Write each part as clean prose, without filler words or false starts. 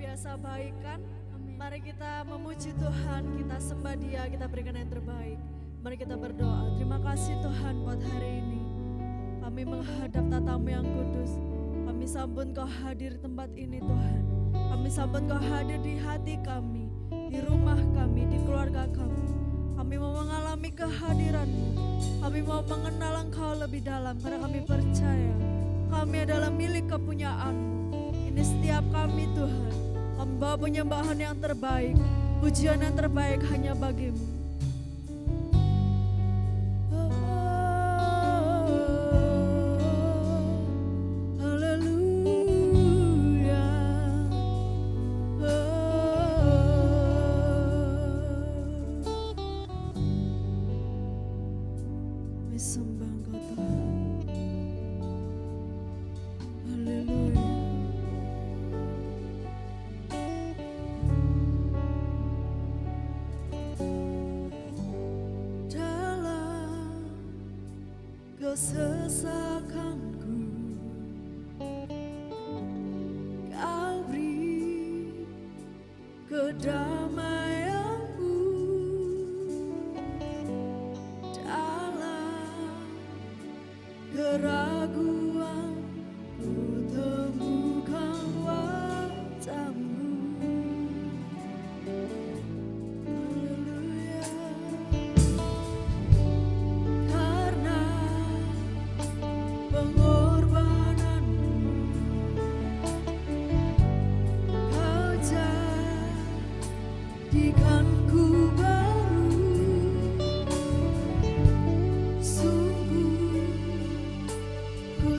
biasa baik kan? Amin. Mari kita memuji Tuhan, kita sembah Dia, kita berikan yang terbaik. Mari kita berdoa. Terima kasih Tuhan buat hari ini. Kami menghadap tatamu yang kudus. Kami sambut Kau hadir di tempat ini Tuhan. Kami sambut Kau hadir di hati kami, di rumah kami, di keluarga kami. Kami mau mengalami kehadiran-Mu. Kami mau mengenal Engkau lebih dalam karena kami percaya kami adalah milik kepunyaan-Mu. Ini setiap kami Tuhan, kami bawa penyembahan yang terbaik, pujian yang terbaik hanya bagi-Mu. Haleluya. Kami sembah Engkau Tuhan. Haleluya. Dalam kesesakanku Kau beri kedamaianmu. Dalam keraguan ku temukan wajah-Mu. Haleluya. Karena pengorbanan-Mu, Kau jadikanku baru. Sungguh ku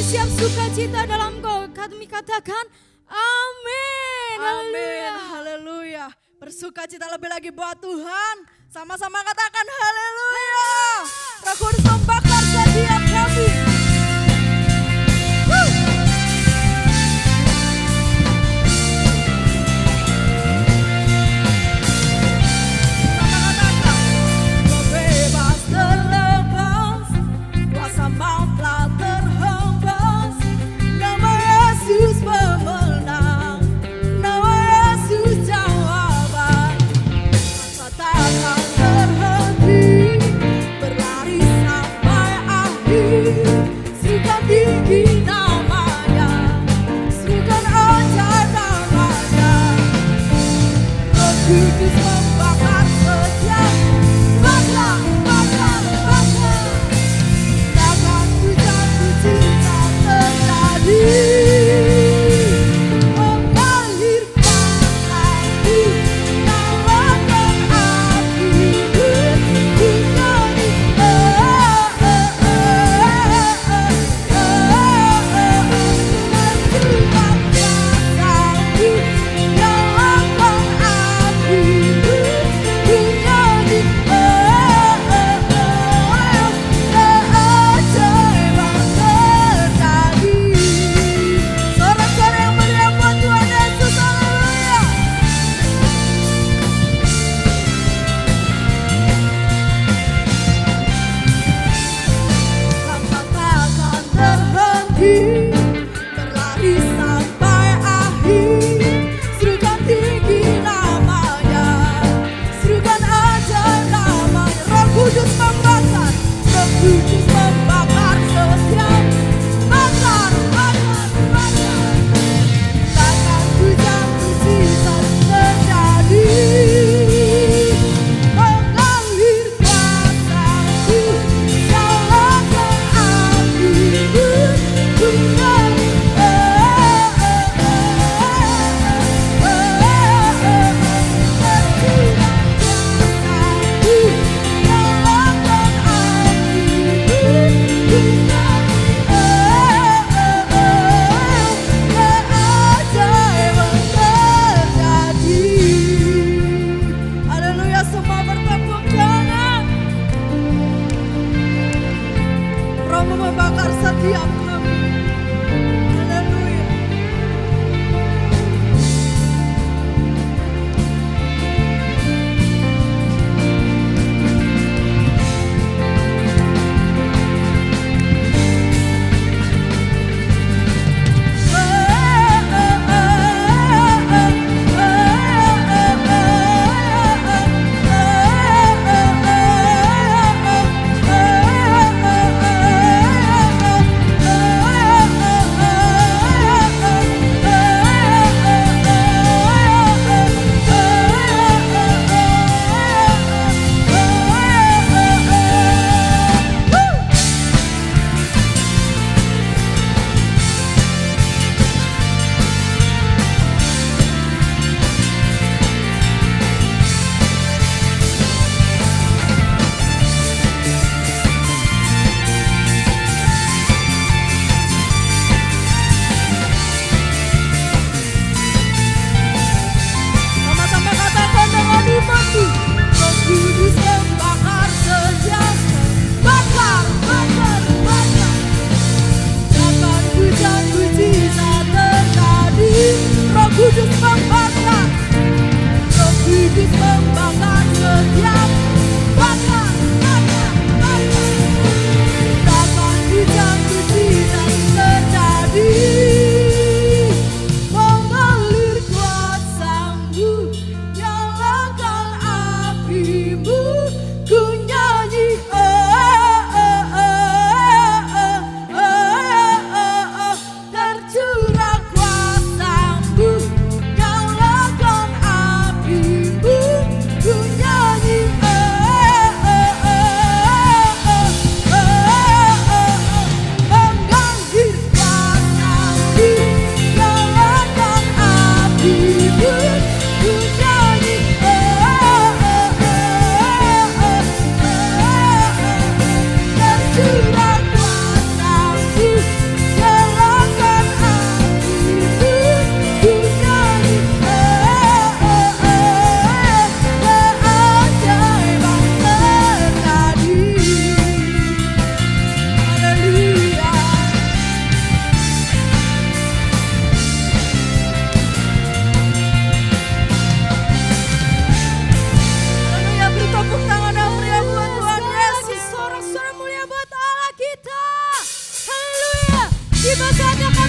siap sukacita dalam Kau. Kami katakan amin. Amin, haleluya. Bersukacita lebih lagi buat Tuhan. Sama-sama katakan haleluya. Roh Kudus membakar setiap kami.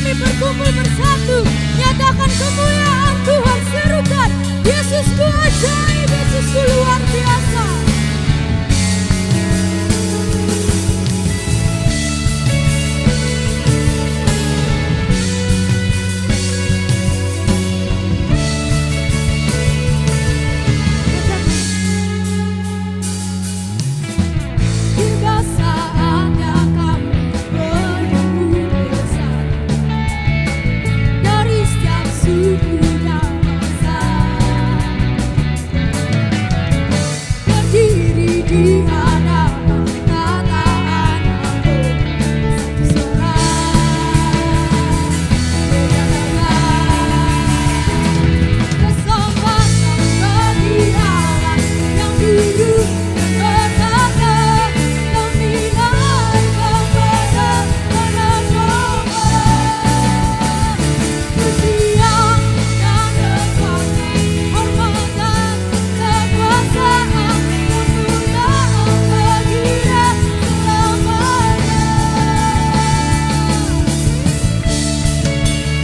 kami berkumpul bersatu, nyatakan kemuliaan Tuhan, serukan Yesusku ajaib, Yesusku luar biasa. Tiba saatnya kami berkumpul bersatu dari setiap suku dan bangsa, berdiri di hadapan tataan satu suara, kesempatan bagi Allah yang duduk berkata, kami naik kepada tanah Bapa. Pujian dan kekuatan, hormat dan kekuasaan, kemuliaan bagi Dia selamanya.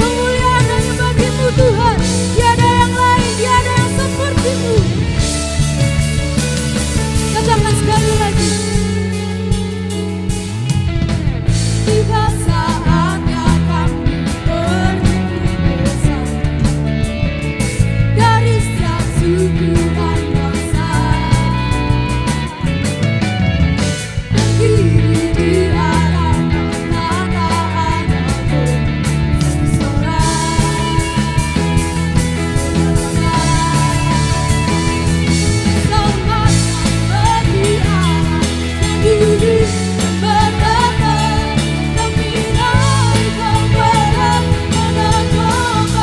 Kemuliaan hanya bagi-Mu Tuhan, tiada yang lain, tiada yang seperti-Mu. Katakan sekali lagi. Tiba saatnya kami berkumpul bersatu dari setiap suku dan bangsa, berdiri di hadapan tataan satu suara, selamat bagi Allah yang duduk berkata, kami naik kepada tanah Bapa.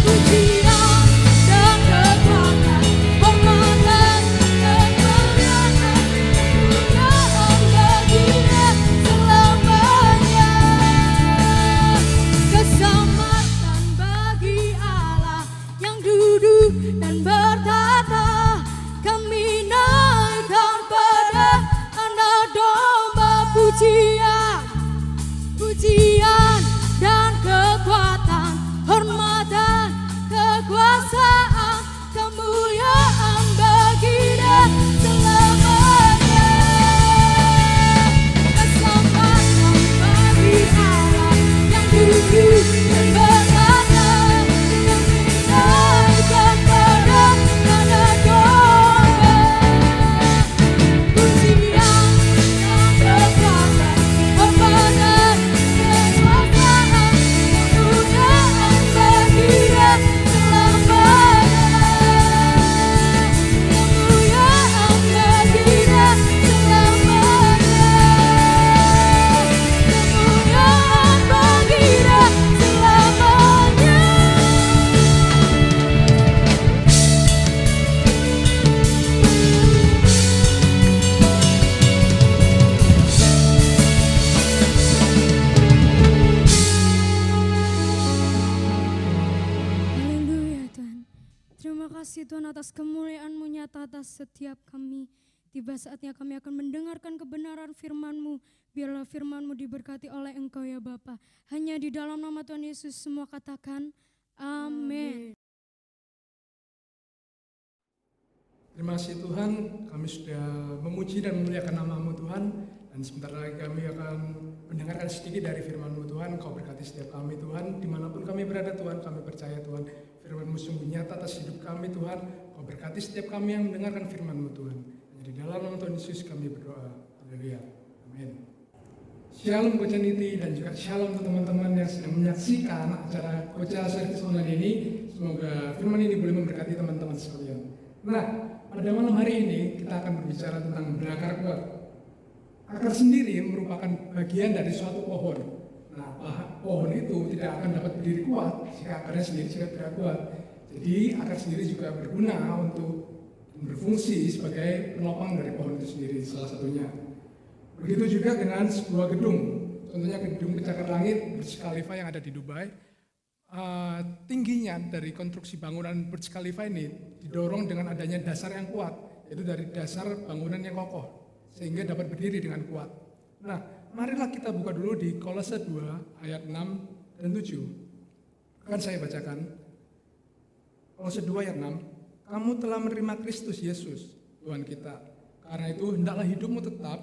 Pujian dan kekuatan, hormat dan kemuliaan, kemuliaan bagi Dia selamanya. Keselamatan bagi Allah yang duduk dan bertata, kami naikkan pada Anak Domba. Pujian, pujian dan kekuatan, hormat dan kekuasaan, kemuliaan bagi Dia selamanya. Keselamatan bagi Allah yang duduk dan berkata, kami naikkan pada Anak Domba. Pujian dan kekuatan, hormat dan kekuasaan, kemuliaan bagi Dia selamanya. Kemuliaan bagi Dia selamanya. Kemuliaan bagi Dia selamanya. Haleluya Tuhan. Terima kasih Tuhan atas kemuliaan-Mu nyata atas setiap kami. Tiba saatnya kami akan mendengarkan kebenaran firman-Mu. Biarlah firman-Mu diberkati oleh Engkau ya Bapa. Hanya di dalam nama Tuhan Yesus semua katakan amin. Terima kasih Tuhan, kami sudah memuji dan memuliakan nama-Mu Tuhan. Dan sebentar lagi kami akan mendengarkan sedikit dari firman-Mu Tuhan. Kau berkati setiap kami Tuhan, dimanapun kami berada Tuhan, kami percaya Tuhan, firman-Mu sungguh nyata atas hidup kami Tuhan. Kau berkati setiap kami yang mendengarkan firman-Mu Tuhan. Di dalam nama Tuhan Yesus kami berdoa. Haleluya. Amin. Shalom Kocaniti dan juga shalom teman-teman yang sedang menyaksikan acara Koca Service Online ini. Semoga firman ini boleh memberkati teman-teman sekalian. Nah, pada malam hari ini kita akan berbicara tentang berakar kuat. Akar sendiri merupakan bagian dari suatu pohon. Nah, pohon itu tidak akan dapat berdiri kuat jika akarnya sendiri tidak kuat. Jadi akar sendiri juga berguna untuk berfungsi sebagai penopang dari pohon itu sendiri, salah satunya. Begitu juga dengan sebuah gedung, contohnya gedung pencakar langit Burj Khalifa yang ada di Dubai. Tingginya dari konstruksi bangunan Burj Khalifa ini didorong dengan adanya dasar yang kuat, yaitu dari dasar bangunan yang kokoh, sehingga dapat berdiri dengan kuat. Nah, marilah kita buka dulu di Kolose 2 ayat 6 dan 7. Akan saya bacakan. Kolose 2 ayat 6. Kamu telah menerima Kristus Yesus, Tuhan kita. Karena itu hendaklah hidupmu tetap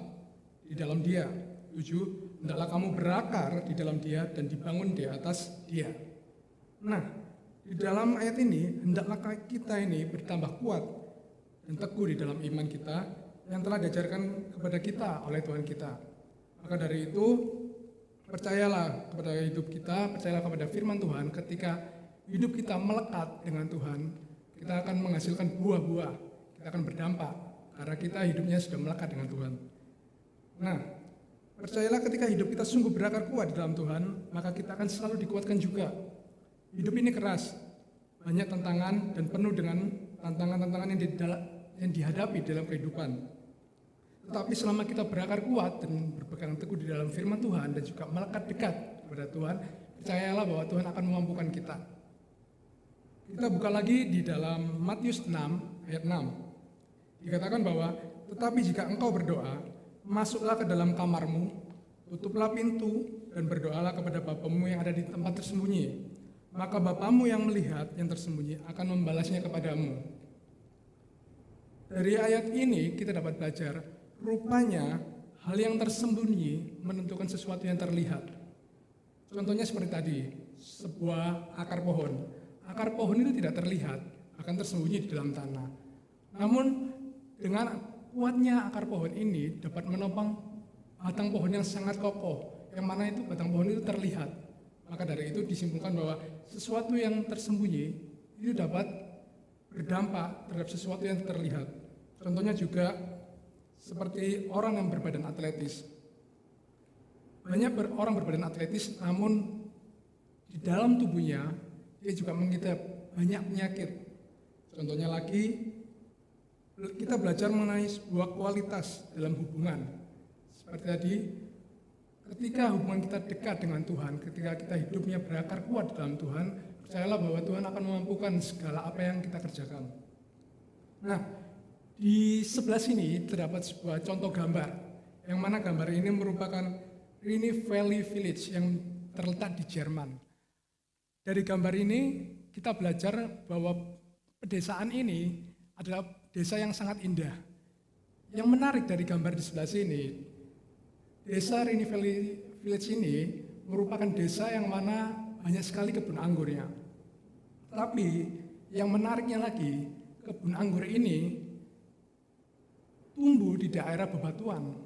di dalam Dia. 7. Hendaklah kamu berakar di dalam Dia dan dibangun di atas Dia. Nah, di dalam ayat ini, hendaklah kita ini bertambah kuat dan teguh di dalam iman kita yang telah diajarkan kepada kita oleh Tuhan kita. Maka dari itu, percayalah kepada hidup kita, percayalah kepada firman Tuhan. Ketika hidup kita melekat dengan Tuhan, kita akan menghasilkan buah-buah, kita akan berdampak, karena kita hidupnya sudah melekat dengan Tuhan. Nah, percayalah ketika hidup kita sungguh berakar kuat di dalam Tuhan, maka kita akan selalu dikuatkan juga. Hidup ini keras, banyak tantangan dan penuh dengan tantangan-tantangan yang dihadapi dalam kehidupan. Tetapi selama kita berakar kuat dan berpegang teguh di dalam firman Tuhan dan juga melekat dekat kepada Tuhan, percayalah bahwa Tuhan akan memampukan kita. Kita buka lagi di dalam Matius 6 ayat 6. Dikatakan bahwa, tetapi jika engkau berdoa, masuklah ke dalam kamarmu, tutuplah pintu dan berdoalah kepada Bapamu yang ada di tempat tersembunyi. Maka Bapamu yang melihat yang tersembunyi akan membalasnya kepadamu. Dari ayat ini kita dapat belajar, rupanya hal yang tersembunyi menentukan sesuatu yang terlihat. Contohnya seperti tadi, sebuah akar pohon. Akar pohon itu tidak terlihat, akan tersembunyi di dalam tanah. Namun dengan kuatnya akar pohon ini dapat menopang batang pohon yang sangat kokoh, yang mana itu batang pohon itu terlihat. Maka dari itu disimpulkan bahwa sesuatu yang tersembunyi itu dapat berdampak terhadap sesuatu yang terlihat. Contohnya juga seperti orang yang berbadan atletis. Banyak orang berbadan atletis, namun di dalam tubuhnya dia juga mengidap banyak penyakit. Contohnya lagi, kita belajar mengenai sebuah kualitas dalam hubungan. Seperti tadi, ketika hubungan kita dekat dengan Tuhan, ketika kita hidupnya berakar kuat dalam Tuhan, percayalah bahwa Tuhan akan memampukan segala apa yang kita kerjakan. Nah, di sebelah sini terdapat sebuah contoh gambar, yang mana gambar ini merupakan Rhine Valley Village yang terletak di Jerman. Dari gambar ini kita belajar bahwa pedesaan ini adalah desa yang sangat indah. Yang menarik dari gambar di sebelah sini, desa Rhine Valley Village ini merupakan desa yang mana banyak sekali kebun anggurnya. Tapi yang menariknya lagi, kebun anggur ini tumbuh di daerah bebatuan.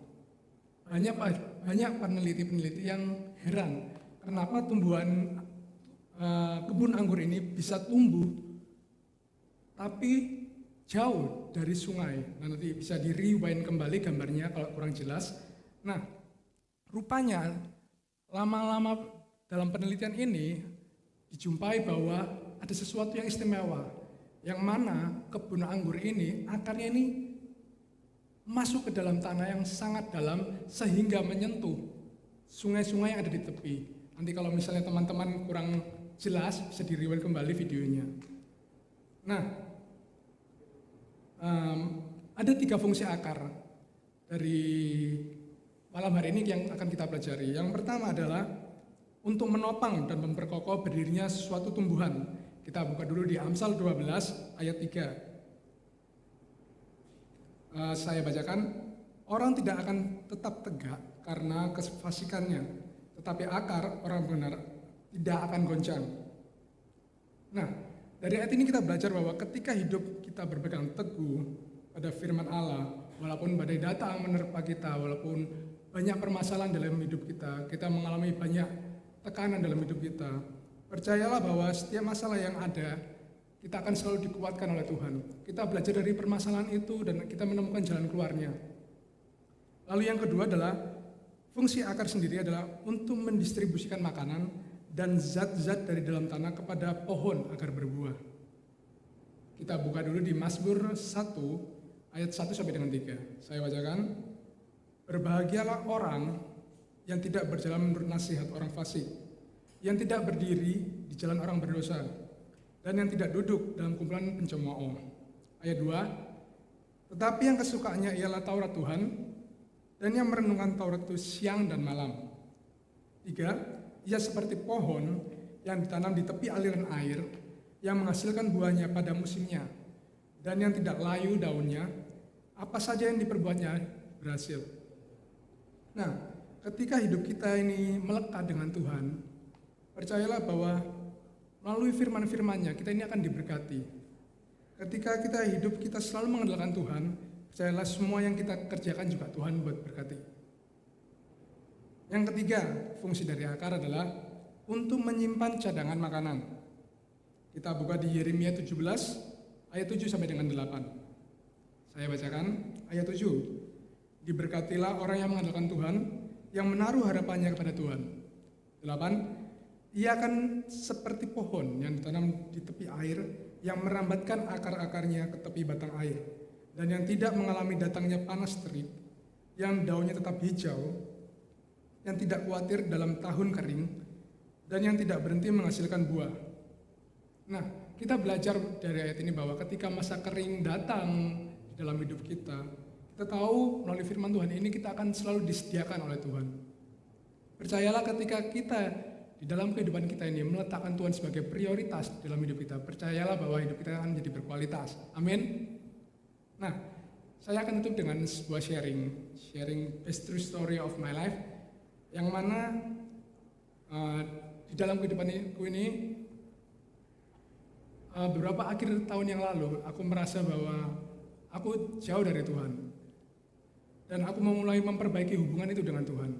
Banyak peneliti-peneliti yang heran kenapa tumbuhan kebun anggur ini bisa tumbuh tapi jauh dari sungai. Nah, nanti bisa di rewind kembali gambarnya kalau kurang jelas. Nah, rupanya lama-lama dalam penelitian ini dijumpai bahwa ada sesuatu yang istimewa, yang mana kebun anggur ini akarnya ini masuk ke dalam tanah yang sangat dalam sehingga menyentuh sungai-sungai yang ada di tepi. Nanti kalau misalnya teman-teman kurang jelas bisa di rewind kembali videonya. Nah, ada 3 fungsi akar dari malam hari ini yang akan kita pelajari. Yang pertama adalah untuk menopang dan memperkokoh berdirinya suatu tumbuhan. Kita buka dulu di Amsal 12 ayat 3. Saya bacakan, orang tidak akan tetap tegak karena kefasikannya, tetapi akar orang benar tidak akan goncang. Nah, dari ayat ini kita belajar bahwa ketika hidup kita berpegang teguh pada firman Allah, walaupun badai datang menerpa kita, walaupun banyak permasalahan dalam hidup kita, kita mengalami banyak tekanan dalam hidup kita, percayalah bahwa setiap masalah yang ada, kita akan selalu dikuatkan oleh Tuhan. Kita belajar dari permasalahan itu dan kita menemukan jalan keluarnya. Lalu yang kedua adalah, fungsi akar sendiri adalah untuk mendistribusikan makanan dan zat-zat dari dalam tanah kepada pohon agar berbuah. Kita buka dulu di Mazmur 1 ayat 1 sampai dengan 3. Saya bacakan. Berbahagialah orang yang tidak berjalan menurut nasihat orang fasik, yang tidak berdiri di jalan orang berdosa, dan yang tidak duduk dalam kumpulan pencemooh. Ayat 2. Tetapi yang kesukaannya ialah Taurat Tuhan, dan yang merenungkan Taurat itu siang dan malam. 3. Ia seperti pohon yang ditanam di tepi aliran air, yang menghasilkan buahnya pada musimnya, dan yang tidak layu daunnya, apa saja yang diperbuatnya berhasil. Nah, ketika hidup kita ini melekat dengan Tuhan, percayalah bahwa melalui firman-firman-Nya kita ini akan diberkati. Ketika kita hidup kita selalu mengandalkan Tuhan, percayalah semua yang kita kerjakan juga Tuhan buat berkati. Yang ketiga, fungsi dari akar adalah untuk menyimpan cadangan makanan. Kita buka di Yeremia 17 ayat 7 sampai dengan 8. Saya bacakan ayat 7. Diberkatilah orang yang mengandalkan Tuhan, yang menaruh harapannya kepada Tuhan. 8. Ia akan seperti pohon yang ditanam di tepi air, yang merambatkan akar-akarnya ke tepi batang air, dan yang tidak mengalami datangnya panas terik, yang daunnya tetap hijau, yang tidak khawatir dalam tahun kering, dan yang tidak berhenti menghasilkan buah. Nah, kita belajar dari ayat ini bahwa ketika masa kering datang di dalam hidup kita tahu melalui firman Tuhan ini kita akan selalu disediakan oleh Tuhan. Percayalah ketika kita di dalam kehidupan kita ini meletakkan Tuhan sebagai prioritas dalam hidup kita, percayalah bahwa hidup kita akan jadi berkualitas. Amin. Nah, saya akan tutup dengan sebuah sharing best true story of my life, yang mana di dalam kehidupanku ini beberapa akhir tahun yang lalu aku merasa bahwa aku jauh dari Tuhan. Dan aku memulai memperbaiki hubungan itu dengan Tuhan.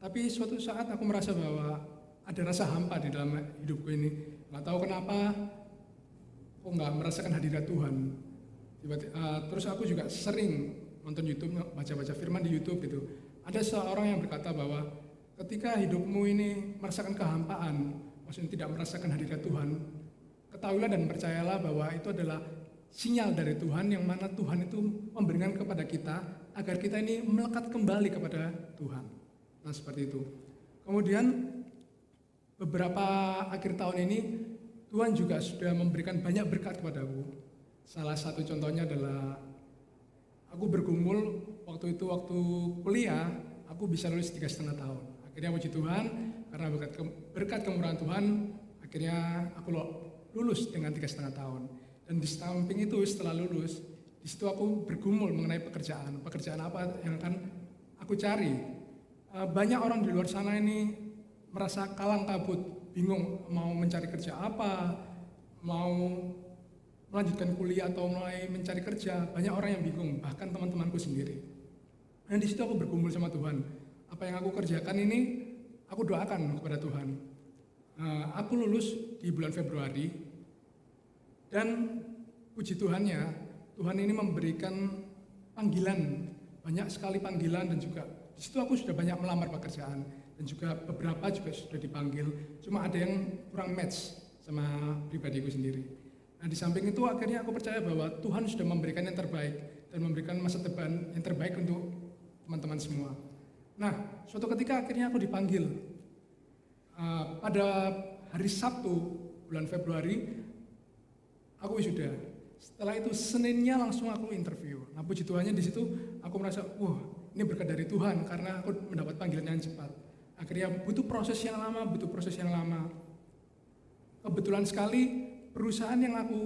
Tapi suatu saat aku merasa bahwa ada rasa hampa di dalam hidupku ini. Gak tahu kenapa, aku gak merasakan hadirat Tuhan. Terus aku juga sering nonton YouTube, baca-baca firman di YouTube gitu. Ada seorang yang berkata bahwa ketika hidupmu ini merasakan kehampaan, maksudnya tidak merasakan hadirat Tuhan, ketahuilah dan percayalah bahwa itu adalah sinyal dari Tuhan, yang mana Tuhan itu memberikan kepada kita agar kita ini melekat kembali kepada Tuhan. Nah, seperti itu. Kemudian beberapa akhir tahun ini Tuhan juga sudah memberikan banyak berkat kepadaku. Salah satu contohnya adalah aku bergumul waktu kuliah, aku bisa lulus 3,5 tahun. Akhirnya puji Tuhan, karena berkat kemurahan Tuhan, akhirnya aku lulus dengan 3,5 tahun. Dan di samping itu setelah lulus, di situ aku bergumul mengenai pekerjaan apa yang akan aku cari. Banyak orang di luar sana ini merasa kalang kabut, bingung mau mencari kerja apa, mau melanjutkan kuliah atau mulai mencari kerja. Banyak orang yang bingung, bahkan teman-temanku sendiri. Dan di situ aku bergumul sama Tuhan. Apa yang aku kerjakan ini, aku doakan kepada Tuhan. Aku lulus di bulan Februari, dan puji Tuhannya, Tuhan ini memberikan panggilan, banyak sekali panggilan, dan juga di situ aku sudah banyak melamar pekerjaan, dan juga beberapa juga sudah dipanggil, cuma ada yang kurang match sama pribadiku sendiri. Nah, di samping itu akhirnya aku percaya bahwa Tuhan sudah memberikan yang terbaik dan memberikan masa depan yang terbaik untuk teman-teman semua. Nah, suatu ketika akhirnya aku dipanggil pada hari Sabtu bulan Februari, aku wisuda. Setelah itu Seninnya langsung aku interview. Nah, puji Tuhannya di situ aku merasa, wah, ini berkat dari Tuhan karena aku mendapat panggilan yang cepat. Akhirnya butuh proses yang lama. Kebetulan sekali perusahaan yang aku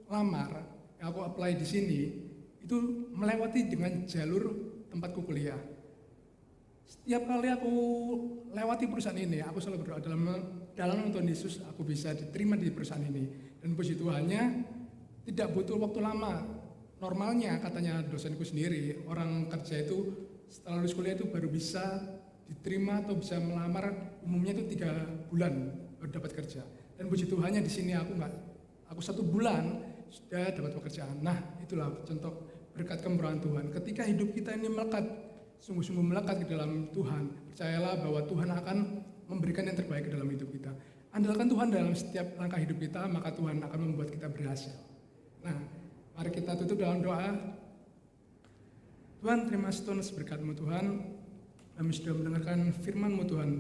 lamar, yang aku apply di sini, itu melewati dengan jalur tempatku kuliah. Setiap kali aku lewati perusahaan ini, aku selalu berdoa dalam Tuhan Yesus aku bisa diterima di perusahaan ini. Dan puji Tuhannya tidak butuh waktu lama. Normalnya katanya dosenku sendiri, orang kerja itu setelah lulus kuliah itu baru bisa diterima atau bisa melamar, umumnya itu 3 bulan baru dapat kerja. Dan puji Tuhannya di sini aku 1 bulan sudah dapat pekerjaan. Nah, itulah contoh berkat kemurahan Tuhan. Ketika hidup kita ini melekat, sungguh-sungguh melekat ke dalam Tuhan, percayalah bahwa Tuhan akan memberikan yang terbaik ke dalam hidup kita. Andalkan Tuhan dalam setiap langkah hidup kita, maka Tuhan akan membuat kita berhasil. Nah, mari kita tutup dalam doa. Tuhan, terima kasih Tuhan berkat-Mu Tuhan. Kami sudah mendengarkan firman-Mu Tuhan.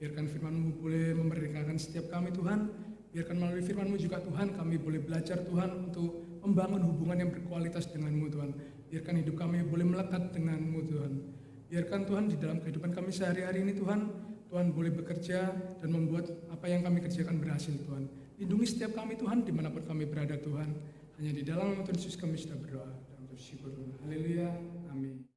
Biarkan firman-Mu boleh memerdekakan setiap kami Tuhan. Biarkan melalui firman-Mu juga Tuhan kami boleh belajar Tuhan untuk membangun hubungan yang berkualitas dengan-Mu Tuhan. Biarkan hidup kami boleh melekat dengan-Mu Tuhan. Biarkan Tuhan di dalam kehidupan kami sehari-hari ini Tuhan, Tuhan boleh bekerja dan membuat apa yang kami kerjakan berhasil Tuhan. Lindungi setiap kami Tuhan dimanapun kami berada Tuhan. Hanya di dalam nama Tuhan Yesus kami sudah berdoa dan bersyukur. Haleluya. Amin.